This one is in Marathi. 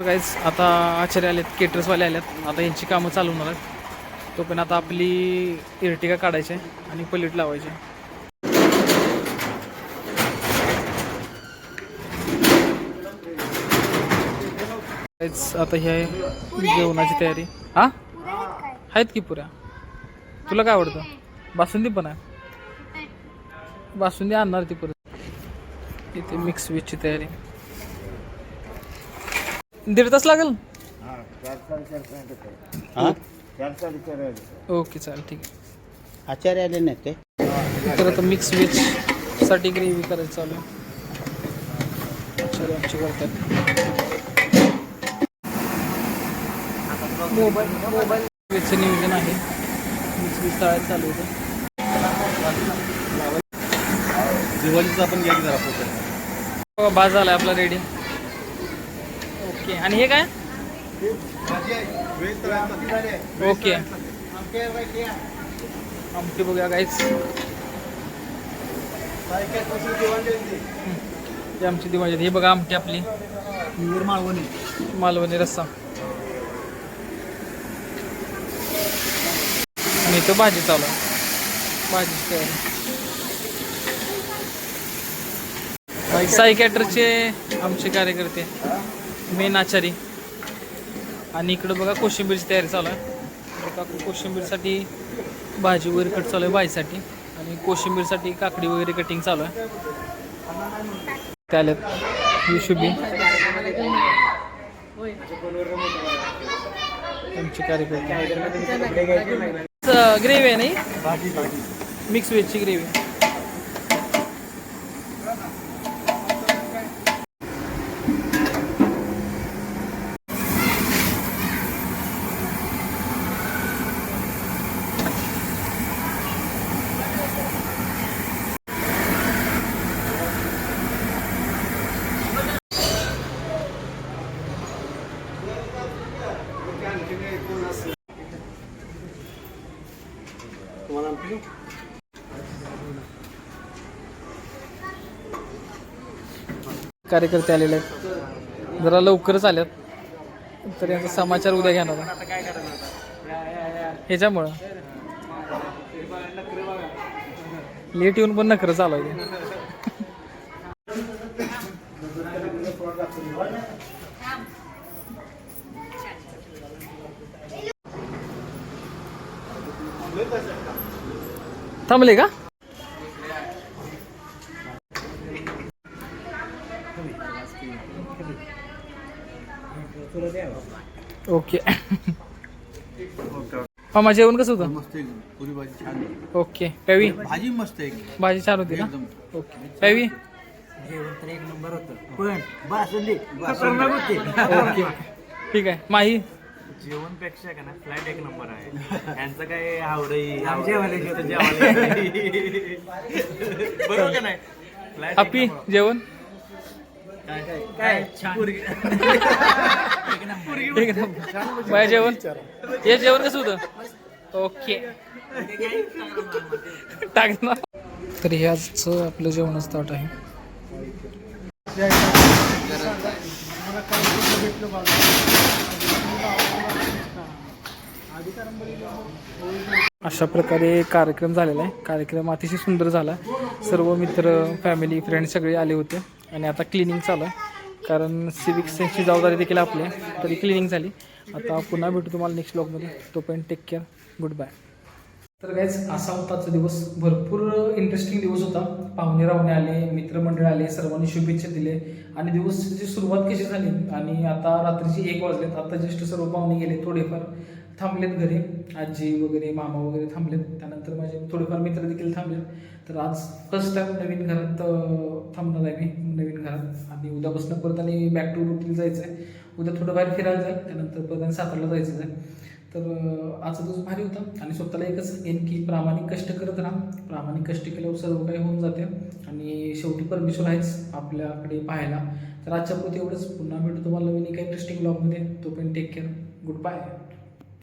गाईज आता आचार्य आलेत, केटर्सवाले आलेत. आता यांची कामं चालू होणार आहेत. तो पण आता आपली इर्टिगा काढायची आहे आणि पलीट लावायची. आता ही आहे जेवणाची तयारी. हा आहेत की पुऱ्या. तुला काय आवडतं? बासुंदी पण आहे. बासुंदी आणणार ती परत. इथे मिक्स व्हेजची तयारी. 1.5 तास लागेल. ओके चालेल, ठीक आहे. आचार्य आले नाही ते तर आता मिक्स व्हेज साठी ग्रेव्ही करायचं चालू आहे. आचार्य आमचे करतात. मोबाईल व्हेजचं नियोजन आहे. मिक्स व्हेज तळायला चालू होतं. दिवाळीचा आपण घ्या की जरा फोटो. भात झाला आपला रेडी. ओके, आणि हे काय? ओके, आमटी बघूया गाईच. ही आमची दिवाळी. हे बघा आमटी आपली मालवणी रस्सा. आणि तो भाजी चालू आहे. भाजीची तयारी. साई कॅटरचे आमचे कार्यकर्ते, मेन आचारी. आणि इकडं बघा कोशिंबीरची तयारी चालू आहे. बघा कोशिंबीरसाठी भाजी वगैरे कट चालू आहे बाईसाठी. आणि कोशिंबीरसाठी काकडी वगैरे कटिंग चालू आहे. त्याल्यात शुभी आमचे कार्यकर्ते. ग्रेव्ही आहे नाही, मिक्स व्हेजची ग्रेव्ही. कार्यकर्ते आलेले आहेत, जरा लवकरच आल्यात. तर यांचा समाचार उद्या घेणार ह्याच्यामुळं लेट येऊन पण नखरं चालू आहे. थांबले का? ओके. मामा जेवण कसं होतं? मस्त आहे, पुरी भाजी छान आहे. ओके. पॅवी भाजी मस्त आहे, भाजी छान होती ना? एकदम. ओके. पॅवी जेवण तर एक नंबर होतं, पण बासुंदी खतरनाक होती. ओके, ठीक आहे. माही जेवण पेक्षा का ना फ्लाईट एक नंबर आहे. यांचं काय आवडही बरोबर का नाही? फ्लाईट हॅपी जेवण काय छान. ठीक आहे. बाय जेवण. हे जेवण कसं होतं? ओके, टाक ना. तर हे आजचं आपलं जेवणाचं ताट आहे. अशा प्रकारे कार्यक्रम झालेला आहे. कार्यक्रम अतिशय सुंदर झाला. सर्व मित्र, फॅमिली, फ्रेंड्स सगळे आले होते. आणि आता क्लिनिंग चालू आहे, कारण सिविक सेन्सची जबाबदारी देखील आपली आहे. तरी क्लिनिंग झाली. आता पुन्हा भेटू तुम्हाला नेक्स्ट ब्लॉगमध्ये. तोपर्यंत टेक केअर, गुड बाय. तर गाईज असा होता आजचा दिवस. भरपूर इंटरेस्टिंग दिवस होता. पाहुणे रावणे आले, मित्रमंडळ आले, सर्वांनी शुभेच्छा दिले. आणि दिवसाची सुरुवात कशी झाली. आणि आता रात्रीचे 1 वाजलेत. आता जस्ट सर्व पाहुणे गेले, थोडेफार थांबलेत घरी. आजी वगैरे, मामा वगैरे थांबलेत. त्यानंतर माझे थोडेफार मित्र देखील थांबलेत. तर आज फर्स्ट टाइम नवीन घरात थांबणार आहे मी, नवीन घरात. आणि उद्यापासून परत आणि बॅक टू रुटीन जायचं आहे. उद्या थोडं बाहेर फिरायला जाईल, त्यानंतर परत आणि सातारला जायचं आहे. तर आजचा दिवस भारी होता. आणि स्वतःला एकच येईन की प्रामाणिक कष्ट करत राहा. प्रामाणिक कष्ट केल्यावर सर्व काही होऊन जाते. आणि शेवटी परमेश्वर आहेच आपल्याकडे पाहायला. तर आजच्या पुरते एवढंच. पुन्हा भेटू तुम्हाला नवीन एका इंटरेस्टिंग ब्लॉगमध्ये. तोपर्यंत टेक केअर, गुड बाय.